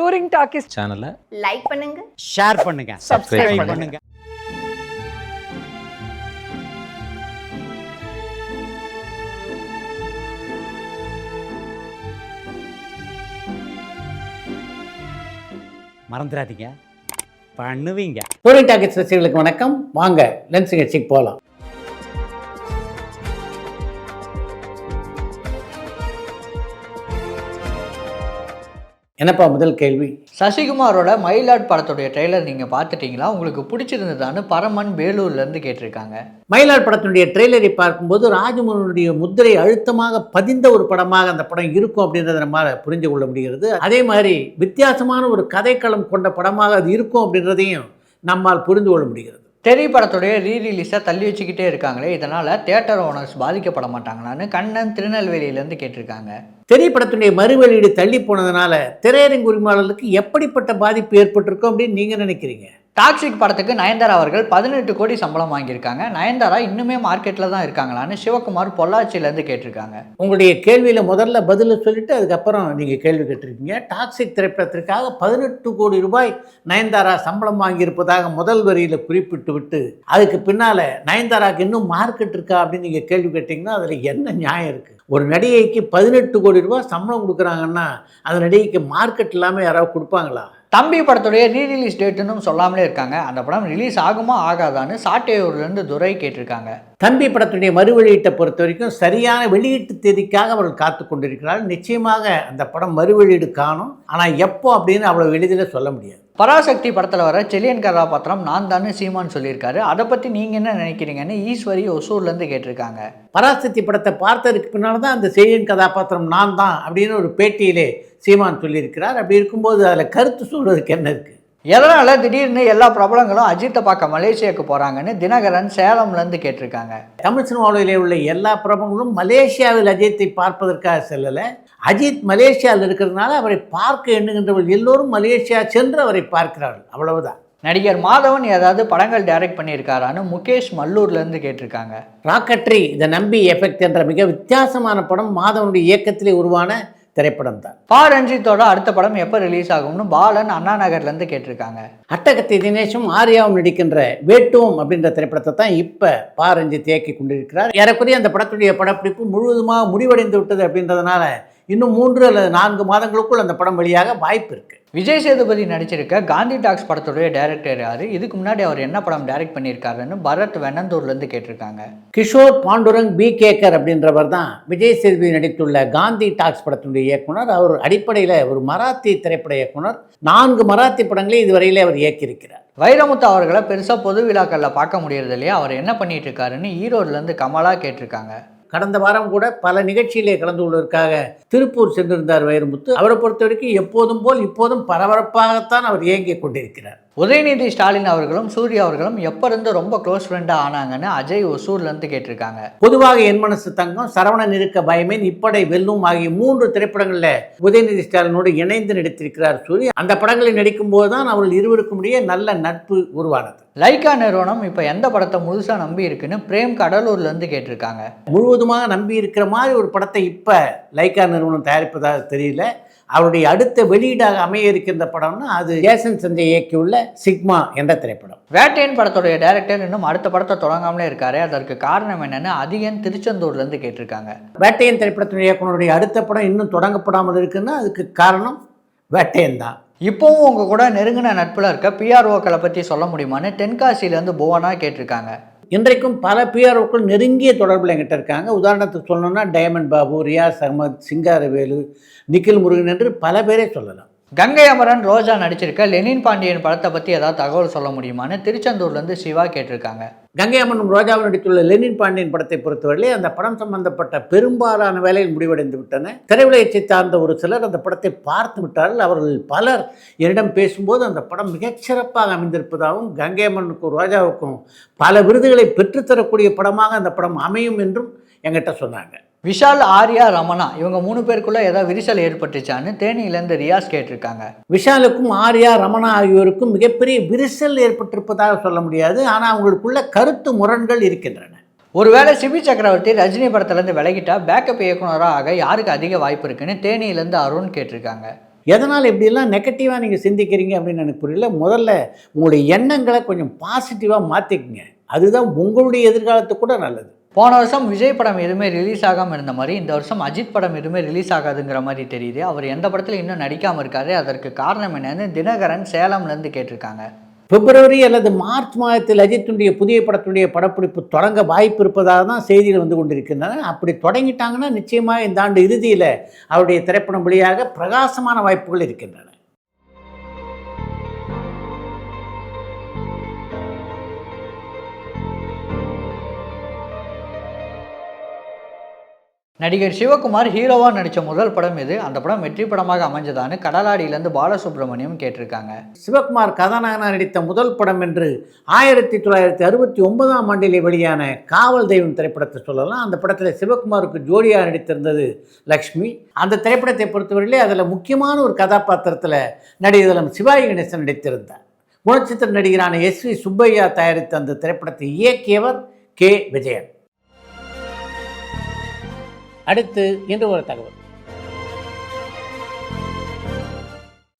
Touring talkies சேனலை like பண்ணுங்க, share பண்ணுங்க, சப்ஸ்கிரைப் பண்ணுங்க. மறந்துடாதீங்க, பண்ணுவீங்க. டூரிங் டாக்கீஸ் ரசிகர்களுக்கு வணக்கம். வாங்க லென்ஸ் நிகழ்ச்சிக்கு போகலாம். என்னப்பா முதல் கேள்வி? சசிகுமாரோட மயிலாட் படத்துடைய ட்ரெய்லர் நீங்கள் பார்த்துட்டீங்களா? உங்களுக்கு பிடிச்சிருந்ததான்னு பரமன் வேலூர்லேருந்து கேட்டிருக்காங்க. மயிலாட் படத்தினுடைய ட்ரெய்லரை பார்க்கும்போது ராஜமோகனுடைய முத்திரை அழுத்தமாக பதிந்த ஒரு படமாக அந்த படம் இருக்கும் அப்படின்றத நம்மால் புரிந்து கொள்ள முடிகிறது. அதே மாதிரி வித்தியாசமான ஒரு கதைக்களம் கொண்ட படமாக அது இருக்கும் அப்படின்றதையும் நம்மால் புரிந்து கொள்ள முடிகிறது. தெரி படத்துடைய ரீரிலீஸை தள்ளி வச்சுக்கிட்டே இருக்காங்களே, இதனால் தியேட்டர் ஓனர்ஸ் பாதிக்கப்பட மாட்டாங்களான்னு கண்ணன் திருநெல்வேலியிலேருந்து கேட்டிருக்காங்க. தெரி படத்துடைய மறு வெளியீடு தள்ளி போனதுனால திரையரங்கு உரிமையாளர்களுக்கு எப்படிப்பட்ட பாதிப்பு ஏற்பட்டிருக்கும் அப்படின்னு நீங்கள் நினைக்கிறீங்க? டாக்ஸிக் படத்துக்கு நயன்தாரா அவர்கள் 18 கோடி சம்பளம் வாங்கியிருக்காங்க. நயன்தாரா இன்னுமே மார்க்கெட்டில் தான் இருக்காங்களான்னு சிவகுமார் பொள்ளாச்சியிலேருந்து கேட்டிருக்காங்க. உங்களுடைய கேள்வியில் முதல்ல பதில் சொல்லிட்டு அதுக்கப்புறம் நீங்கள் கேள்வி கேட்டிருக்கீங்க. டாக்ஸிக் திரைப்படத்திற்காக 18 கோடி ரூபாய் நயன்தாரா சம்பளம் வாங்கியிருப்பதாக முதல் வரியில் குறிப்பிட்டு விட்டு அதுக்கு பின்னால் நயன்தாராவுக்கு இன்னும் மார்க்கெட் இருக்கா அப்படின்னு நீங்கள் கேள்வி கேட்டிங்கன்னா அதில் என்ன நியாயம் இருக்குது? ஒரு நடிகைக்கு 18 கோடி ரூபாய் சம்பளம் கொடுக்குறாங்கன்னா அந்த நடிகைக்கு மார்க்கெட் இல்லாமல் யாராவது கொடுப்பாங்களா? தம்பி படத்துடைய ரீரிலீஸ் டேட்டுன்னு சொல்லாமலே இருக்காங்க. அந்த படம் ரிலீஸ் ஆகுமா ஆகாதான்னு சாட்டையூர்லேருந்து துரை கேட்டிருக்காங்க. தம்பி படத்துடைய மறு வெளியீட்டை பொறுத்த வரைக்கும் சரியான வெளியீட்டு தேதிக்காக அவர்கள் காத்து கொண்டிருக்கிறார்கள். நிச்சயமாக அந்த படம் மறு வெளியீடு காணும். ஆனால் எப்போ அப்படின்னு அவ்வளோ எளிதில் சொல்ல முடியாது. பராசக்தி படத்தில் வர செலியன் கதாபாத்திரம் நான் தானே சீமான் சொல்லியிருக்காரு. அதை பற்றி நீங்கள் என்ன நினைக்கிறீங்கன்னு ஈஸ்வரி ஒசூர்லேருந்து கேட்டிருக்காங்க. பராசக்தி படத்தை பார்த்ததுக்கு பின்னால் தான் அந்த செலியன் கதாபாத்திரம் நான் தான் அப்படின்னு ஒரு பேட்டியிலே சீமான் சொல்லியிருக்கிறார். அப்படி இருக்கும்போது அதில் கருத்து சொல்வதற்கு என்ன இருக்குது? எதனால் திடீர்னு எல்லா பிரபலங்களும் அஜித்தை பார்க்க மலேசியாவுக்கு போகிறாங்கன்னு தினகரன் சேலம்லேருந்து கேட்டிருக்காங்க. தமிழ் சினிமாவிலே உள்ள எல்லா பிரபலங்களும் மலேசியாவில் அஜித்தை பார்ப்பதற்காக செல்லலை. அஜித் மலேசியாவில் இருக்கிறதுனால அவரை பார்க்க எண்ணுகின்றவர்கள் எல்லோரும் மலேசியா சென்று அவரை பார்க்கிறார்கள், அவ்வளவுதான். நடிகர் மாதவன் ஏதாவது படங்கள் டைரக்ட் பண்ணியிருக்காரான்னு முகேஷ் மல்லூர்லேருந்து கேட்டிருக்காங்க. ராக்கெட்ரி த நம்பி எஃபெக்ட் என்ற மிக வித்தியாசமான படம் மாதவனுடைய இயக்கத்திலே உருவான திரைப்படம் தான். பா ரஞ்சித்தோட அடுத்த படம் எப்போ ரிலீஸ் ஆகும்னு பாலன் அண்ணா நகர்லேருந்து கேட்டிருக்காங்க. அட்டகத்தி தினேஷும் ஆர்யாவும் நடிக்கின்ற வேட்டுவோம் அப்படின்ற திரைப்படத்தை தான் இப்போ பா ரஞ்சித் இயக்கி கொண்டிருக்கிறார். ஏறக்குறைய அந்த படத்துடைய படப்பிடிப்பு முழுவதுமாக முடிவடைந்து விட்டது அப்படின்றதுனால இன்னும் 3 அல்லது 4 மாதங்களுக்குள் அந்த படம் வெளியாக வாய்ப்பு இருக்குது. விஜய் சேதுபதி நடிச்சிருக்க காந்தி டாக்ஸ் படத்துடைய டைரக்டர் யார்? இதுக்கு முன்னாடி அவர் என்ன படம் டைரக்ட் பண்ணியிருக்காருன்னு பரத் வெண்ணந்தூர்லேருந்து கேட்டிருக்காங்க. கிஷோர் பாண்டுரங் பி கேக்கர் அப்படின்றவர் தான் விஜய் சேதுபதி நடித்துள்ள காந்தி டாக்ஸ் படத்தினுடைய இயக்குனர். அவர் அடிப்படையில் ஒரு மராத்தி திரைப்பட இயக்குனர். 4 மராத்தி படங்களை இதுவரையிலே அவர் இயக்கியிருக்கிறார். வைரமுத்து அவர்களை பெருசாக பொது விழாக்களில் பார்க்க முடியறது இல்லையா? அவர் என்ன பண்ணிட்டு இருக்காருன்னு ஈரோடுலேருந்து கமலா கேட்டிருக்காங்க. கடந்த வாரம் கூட பல நிகழ்ச்சியிலே கலந்து கொள்வதற்காக திருப்பூர் சென்றிருந்தார் வைரமுத்து. அவரை பொறுத்த வரைக்கும் எப்போதும் போல் இப்போதும் பரபரப்பாகத்தான் அவர் இயங்கிக் கொண்டிருக்கிறார். உதயநிதி ஸ்டாலின் அவர்களும் சூர்யா அவர்களும் எப்போ இருந்து ரொம்ப க்ளோஸ் ஃப்ரெண்டாக ஆனாங்கன்னு அஜய் ஒசூர்லேருந்து கேட்டிருக்காங்க. பொதுவாக என் மனசு தங்கம், சரவணன் இருக்க பயமேன், இப்படை வெல்லும் ஆகிய 3 திரைப்படங்களில் உதயநிதி ஸ்டாலினோடு இணைந்து நடித்திருக்கிறார் சூர்யா. அந்த படங்களில் நடிக்கும் போது தான் அவர்கள் இருவருக்கும் இடையே நல்ல நட்பு உருவானது. லைக்கா நிறுவனம் இப்போ எந்த படத்தை முழுசாக நம்பி இருக்குன்னு பிரேம் கடலூர்லேருந்து கேட்டிருக்காங்க. முழுவதுமாக நம்பி இருக்கிற மாதிரி ஒரு படத்தை இப்போ லைக்கா நிறுவனம் தயாரிப்பதாக தெரியல. அவருடைய அடுத்த வெளியீடாக அமைய இருக்கின்ற படம்னா அது ஜேசன் சஞ்சய் இயக்கியுள்ள சிக்மா என்ற திரைப்படம். வேட்டையன் படத்துடைய டைரக்டர் இன்னும் அடுத்த படத்தை தொடங்காமலே இருக்காரு. அதற்கு காரணம் என்னன்னு அதிகன் திருச்செந்தூர்லேருந்து கேட்டிருக்காங்க. வேட்டையன் திரைப்படத்தினுடைய இயக்குனருடைய அடுத்த படம் இன்னும் தொடங்கப்படாமல் இருக்குன்னா அதுக்கு காரணம் வேட்டையன் தான். இப்போவும் உங்கள் கூட நெருங்கின நட்பில் இருக்க பிஆர்ஓக்களை பற்றி சொல்ல முடியுமான்னு தென்காசியிலேருந்து புவனா கேட்டிருக்காங்க. இன்றைக்கும் பல பிஆர்ஓக்கள் நெருங்கிய தொடர்பில் எங்கிட்ட இருக்காங்க. உதாரணத்துக்கு சொல்லணும்னா டைமண்ட் பாபு, ரியாஸ் அகமது, சிங்காரவேலு, நிக்கில் முருகன் என்று பல பேரே சொல்லலாம். கங்கை அமரன் ரோஜா நடிச்சிருக்க லெனின் பாண்டியன் படத்தை பற்றி ஏதாவது தகவல் சொல்ல முடியுமான்னு திருச்செந்தூர்லேருந்து சிவா கேட்டிருக்காங்க. கங்கை அமரனும் ரோஜாவும் நடித்துள்ள லெனின் பாண்டியன் படத்தை பொறுத்தவரையிலே அந்த படம் சம்பந்தப்பட்ட பெரும்பாலான வேலையில் முடிவடைந்து விட்டன. திரையுலகத்தை சார்ந்த ஒரு சிலர் அந்த படத்தை பார்த்து விட்டார்கள். அவர்கள் பலர் என்னிடம் பேசும்போது அந்த படம் மிகச்சிறப்பாக அமைந்திருப்பதாகவும் கங்கை அமரனுக்கும் ரோஜாவுக்கும் பல விருதுகளை பெற்றுத்தரக்கூடிய படமாக அந்த படம் அமையும் என்றும் என்கிட்ட சொன்னாங்க. விஷால், ஆர்யா, ரமணா இவங்க 3 பேருக்குள்ள ஏதாவது விரிசல் ஏற்பட்டுச்சான்னு தேனியிலேருந்து ரியாஸ் கேட்டிருக்காங்க. விஷாலுக்கும் ஆர்யா, ரமணா ஆகியோருக்கும் மிகப்பெரிய விரிசல் ஏற்பட்டிருப்பதாக சொல்ல முடியாது. ஆனால் அவங்களுக்குள்ள கருத்து முரண்கள் இருக்கின்றன. ஒருவேளை சிபி சக்கரவர்த்தி ரஜினி படத்துலேருந்து விலகிட்டா பேக்கப் இயக்குனராக ஆக யாருக்கு அதிக வாய்ப்பு இருக்குன்னு தேனியிலேருந்து அருண் கேட்டிருக்காங்க. எதனால் இப்படியெல்லாம் நெகட்டிவாக நீங்கள் சிந்திக்கிறீங்க அப்படின்னு எனக்கு புரியல. முதல்ல உங்களுடைய எண்ணங்களை கொஞ்சம் பாசிட்டிவாக மாற்றிக்குங்க. அதுதான் உங்களுடைய எதிர்காலத்துக்கு கூட நல்லது. போன வருஷம் விஜய் படம் எதுவுமே ரிலீஸ் ஆகாமல் இருந்த மாதிரி இந்த வருஷம் அஜித் படம் எதுவுமே ரிலீஸ் ஆகாதுங்கிற மாதிரி தெரியுது. அவர் எந்த படத்தில் இன்னும் நடிக்காமல் இருக்காரு, அதற்கு காரணம் என்னன்னு தினகரன் சேலம்லேருந்து கேட்டிருக்காங்க. பிப்ரவரி அல்லது மார்ச் மாதத்தில் அஜித்துடைய புதிய படத்துடைய படப்பிடிப்பு தொடங்க வாய்ப்பு இருப்பதாக தான் செய்திகள் வந்து கொண்டிருக்கின்றன. அப்படி தொடங்கிட்டாங்கன்னா நிச்சயமாக இந்த ஆண்டு இறுதியில் அவருடைய திரைப்படம் வழியாக பிரகாசமான வாய்ப்புகள் இருக்கின்றன. நடிகர் சிவகுமார் ஹீரோவாக நடித்த முதல் படம் எது? அந்த படம் வெற்றி படமாக அமைஞ்சதான்னு கடலாடியிலேருந்து பாலசுப்ரமணியம் கேட்டிருக்காங்க. சிவகுமார் கதாநாயகனாக நடித்த முதல் படம் என்று 1969ஆம் ஆண்டிலே வெளியான காவல் தெய்வம் திரைப்படத்தை சொல்லலாம். அந்த படத்தில் சிவகுமாருக்கு ஜோடியாக நடித்திருந்தது லக்ஷ்மி. அந்த திரைப்படத்தை பொறுத்தவரையிலே அதில் முக்கியமான ஒரு கதாபாத்திரத்தில் நடிகர் சிவாஜி கணேசன் நடித்திருந்தார். குணச்சித்திர நடிகரான SV சுப்பையா தயாரித்த அந்த திரைப்படத்தை இயக்கியவர் K. விஜயன். அடுத்து இன்று ஒரு தகவல்.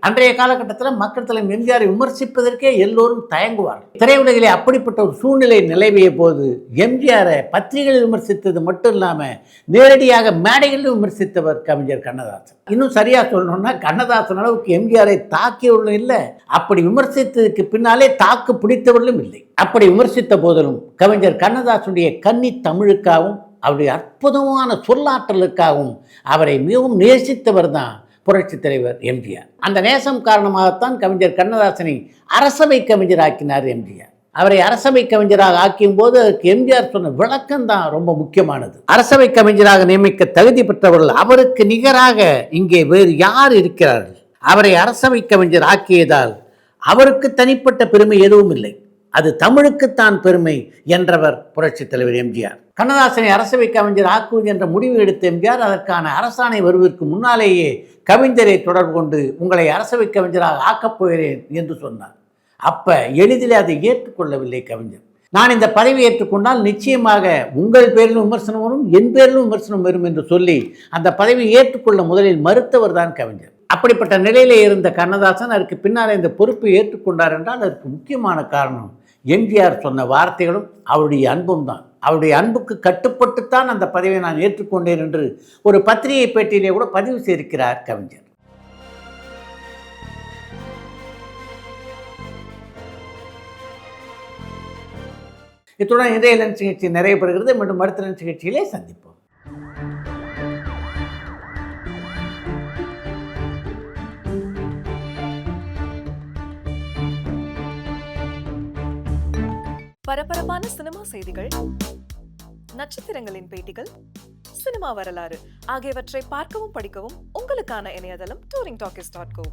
அன்றைய காலகட்டத்தில் மக்கள் தலைவர் எம்ஜிஆரை விமர்சிப்பதற்கே எல்லோரும் தயங்குவார். திரையுலகிலே அப்படிப்பட்ட ஒரு சூழ்நிலை நிலவிய போது எம்ஜிஆரை பத்திரிகைகளில் விமர்சித்தது மட்டும் இல்லாமல் நேரடியாக மேடைகளில் விமர்சித்தவர் கவிஞர் கண்ணதாசன். இன்னும் சரியாக சொல்லணும்னா கண்ணதாசன் அளவுக்கு எம்ஜிஆரை தாக்கியவர்களும் இல்லை, அப்படி விமர்சித்ததுக்கு பின்னாலே தாக்கு பிடித்தவர்களும் இல்லை. அப்படி விமர்சித்த போதிலும் கவிஞர் கண்ணதாசனுடைய கன்னி தமிழுக்காகவும் அவருடைய அற்புதமான சொல்லாற்றலுக்காகவும் அவரை மிகவும் நேசித்தவர் தான் புரட்சித் தலைவர் எம்ஜிஆர். அந்த நேசம் காரணமாகத்தான் கவிஞர் கண்ணதாசனை அரசவை கவிஞராக்கினார் எம்ஜிஆர். அவரை அரசவை கவிஞராக ஆக்கியும் போது அதற்கு எம்ஜிஆர் சொன்ன விளக்கம் தான் ரொம்ப முக்கியமானது. அரசவை கவிஞராக நியமிக்க தகுதி பெற்றவர்கள் அவருக்கு நிகராக இங்கே வேறு யார் இருக்கிறார்கள்? அவரை அரசவை கவிஞர் ஆக்கியதால் அவருக்கு தனிப்பட்ட பெருமை எதுவும் இல்லை, அது தமிழுக்குத்தான் பெருமை என்றவர் புரட்சித் தலைவர் எம்ஜிஆர். கண்ணதாசனை அரசவை கவிஞர் ஆக்குவது என்ற முடிவு எடுத்த எம்ஜிஆர் அதற்கான அரசாணை வருவதற்கு முன்னாலேயே கவிஞரை தொடர்பு கொண்டு உங்களை அரசவை கவிஞராக ஆக்கப் போகிறேன் என்று சொன்னார். அப்ப எளிதில் அதை ஏற்றுக்கொள்ளவில்லை கவிஞர். நான் இந்த பதவி ஏற்றுக்கொண்டால் நிச்சயமாக உங்கள் பேரிலும் விமர்சனம் வரும், என் பேரிலும் விமர்சனம் வரும் என்று சொல்லி அந்த பதவியை ஏற்றுக்கொள்ள முதலில் மறுத்தவர் தான் கவிஞர். அப்படிப்பட்ட நிலையிலே இருந்த கண்ணதாசன் அதற்கு பின்னால் இந்த பொறுப்பை ஏற்றுக்கொண்டார் என்றால் அதற்கு முக்கியமான காரணம் எம்ஜிஆர் சொன்ன வார்த்தைகளும் அவருடைய அன்பும் தான். அவருடைய அன்புக்கு கட்டுப்பட்டுத்தான் அந்த பதவியை நான் ஏற்றுக்கொண்டேன் என்று ஒரு பத்திரிகை பேட்டியிலே கூட பதிவு செய்திருக்கிறார் கவிஞர். இத்துடன் இன்றைய லஞ்ச் நிகழ்ச்சி நிறைவு பெறுகிறது. மீண்டும் அடுத்த லஞ்ச் நிகழ்ச்சியிலே சந்திப்போம். பரபரப்பான சினிமா செய்திகள், நட்சத்திரங்களின் பேட்டிகள், சினிமா வரலாறு ஆகியவற்றை பார்க்கவும் படிக்கவும் உங்களுக்கான இணையதளம் touringtalkies.co.